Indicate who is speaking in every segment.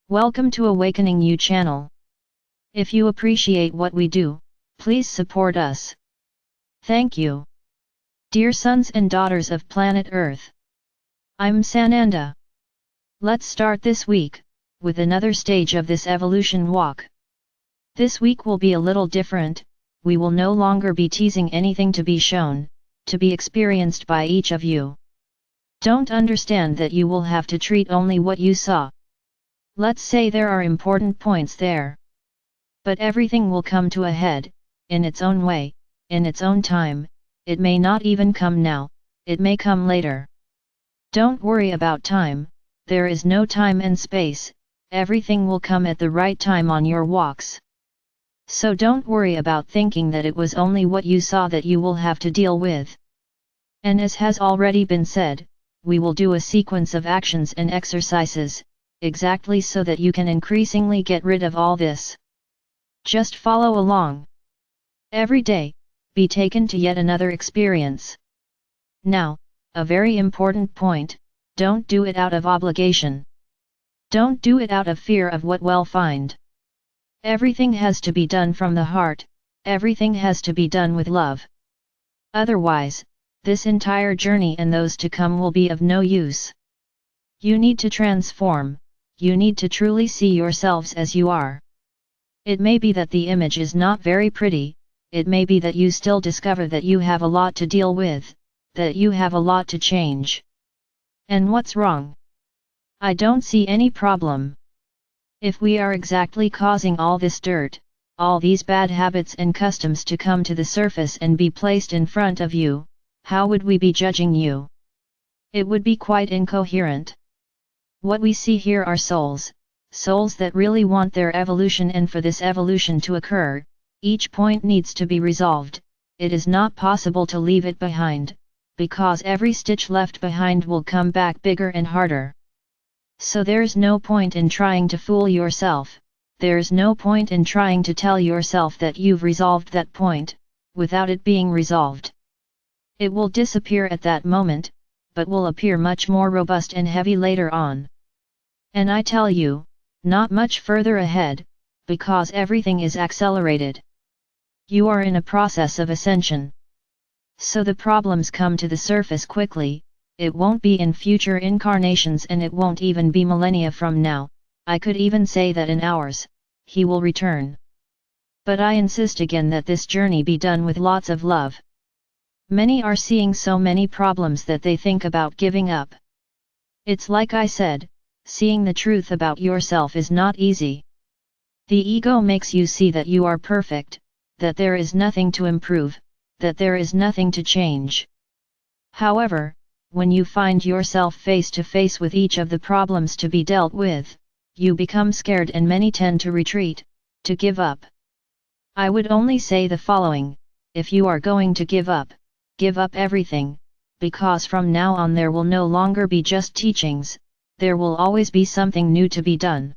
Speaker 1: Welcome to AwakeningYOU channel. If you appreciate what we do, please support us. Thank you. Dear sons and daughters of planet Earth, I'm Sananda. Let's start this week with another stage of this evolution walk. This week will be a little different. We will no longer be teasing anything to be shown, to be experienced by each of you. Don't understand that you will have to treat only what you saw. Let's say there are important points there. But everything will come to a head, in its own way, in its own time. It may not even come now, it may come later. Don't worry about time, there is no time and space, everything will come at the right time on your walks. So don't worry about thinking that it was only what you saw that you will have to deal with. And as has already been said, we will do a sequence of actions and exercises, exactly so that you can increasingly get rid of all this. Just follow along. Every day, be taken to yet another experience. Now, a very important point, don't do it out of obligation. Don't do it out of fear of what we'll find. Everything has to be done from the heart, everything has to be done with love. Otherwise, this entire journey and those to come will be of no use. You need to transform, you need to truly see yourselves as you are. It may be that the image is not very pretty, it may be that you still discover that you have a lot to deal with, that you have a lot to change. And what's wrong? I don't see any problem. If we are exactly causing all this dirt, all these bad habits and customs to come to the surface and be placed in front of you, how would we be judging you? It would be quite incoherent. What we see here are souls, souls that really want their evolution, and for this evolution to occur, each point needs to be resolved. It is not possible to leave it behind, because every stitch left behind will come back bigger and harder. So there's no point in trying to fool yourself, there's no point in trying to tell yourself that you've resolved that point, without it being resolved. It will disappear at that moment, but will appear much more robust and heavy later on. And I tell you, not much further ahead, because everything is accelerated. You are in a process of ascension. So the problems come to the surface quickly, it won't be in future incarnations and it won't even be millennia from now, I could even say that in hours, he will return. But I insist again that this journey be done with lots of love. Many are seeing so many problems that they think about giving up. It's like I said, seeing the truth about yourself is not easy. The ego makes you see that you are perfect, that there is nothing to improve, that there is nothing to change. However, when you find yourself face to face with each of the problems to be dealt with, you become scared and many tend to retreat, to give up. I would only say the following: if you are going to give up everything, because from now on there will no longer be just teachings, there will always be something new to be done.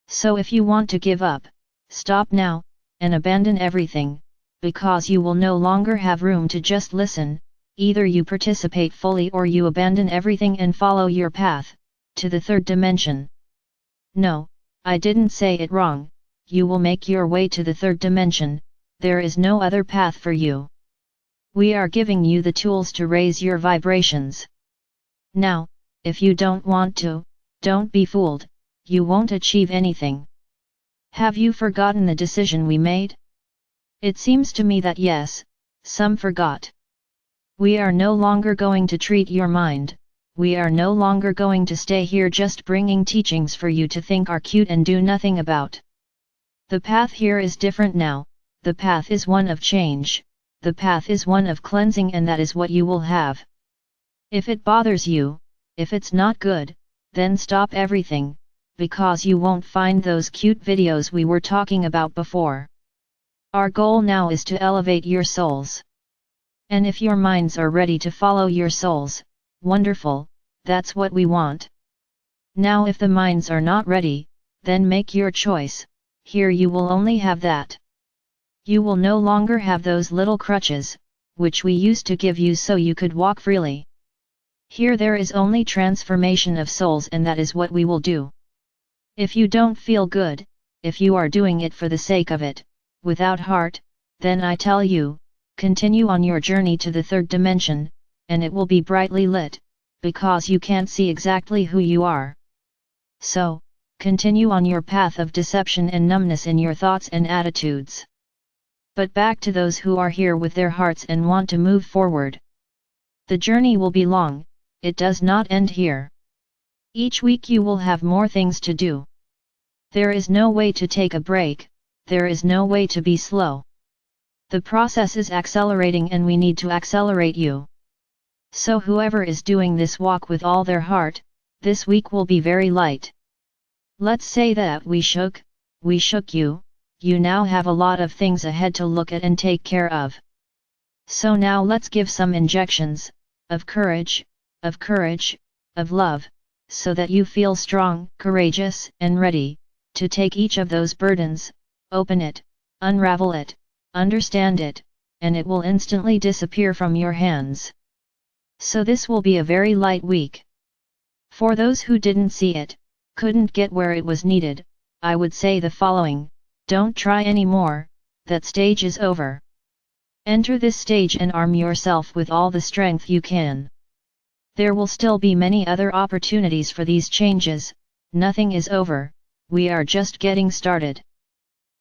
Speaker 1: So if you want to give up, stop now, and abandon everything, because you will no longer have room to just listen, either you participate fully or you abandon everything and follow your path, to the third dimension. No, I didn't say it wrong, you will make your way to the third dimension, there is no other path for you. We are giving you the tools to raise your vibrations. Now, if you don't want to, don't be fooled, you won't achieve anything. Have you forgotten the decision we made? It seems to me that yes, some forgot. We are no longer going to treat your mind, we are no longer going to stay here just bringing teachings for you to think are cute and do nothing about. The path here is different now, the path is one of change. The path is one of cleansing, and that is what you will have. If it bothers you, if it's not good, then stop everything, because you won't find those cute videos we were talking about before. Our goal now is to elevate your souls. And if your minds are ready to follow your souls, wonderful, that's what we want. Now if the minds are not ready, then make your choice, here you will only have that. You will no longer have those little crutches, which we used to give you so you could walk freely. Here there is only transformation of souls, and that is what we will do. If you don't feel good, if you are doing it for the sake of it, without heart, then I tell you, continue on your journey to the third dimension, and it will be brightly lit, because you can't see exactly who you are. So, continue on your path of deception and numbness in your thoughts and attitudes. But back to those who are here with their hearts and want to move forward. The journey will be long, it does not end here. Each week you will have more things to do. There is no way to take a break, there is no way to be slow. The process is accelerating and we need to accelerate you. So whoever is doing this walk with all their heart, this week will be very light. Let's say that we shook you, you now have a lot of things ahead to look at and take care of. So now let's give some injections, of courage, of love, so that you feel strong, courageous, and ready, to take each of those burdens, open it, unravel it, understand it, and it will instantly disappear from your hands. So this will be a very light week. For those who didn't see it, couldn't get where it was needed, I would say the following: don't try anymore, that stage is over. Enter this stage and arm yourself with all the strength you can. There will still be many other opportunities for these changes, nothing is over, we are just getting started.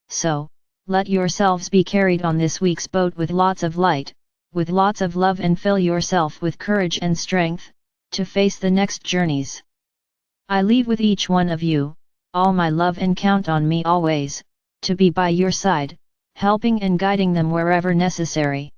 Speaker 1: So, let yourselves be carried on this week's boat with lots of light, with lots of love, and fill yourself with courage and strength, to face the next journeys. I leave with each one of you, all my love, and count on me always, to be by your side, helping and guiding them wherever necessary.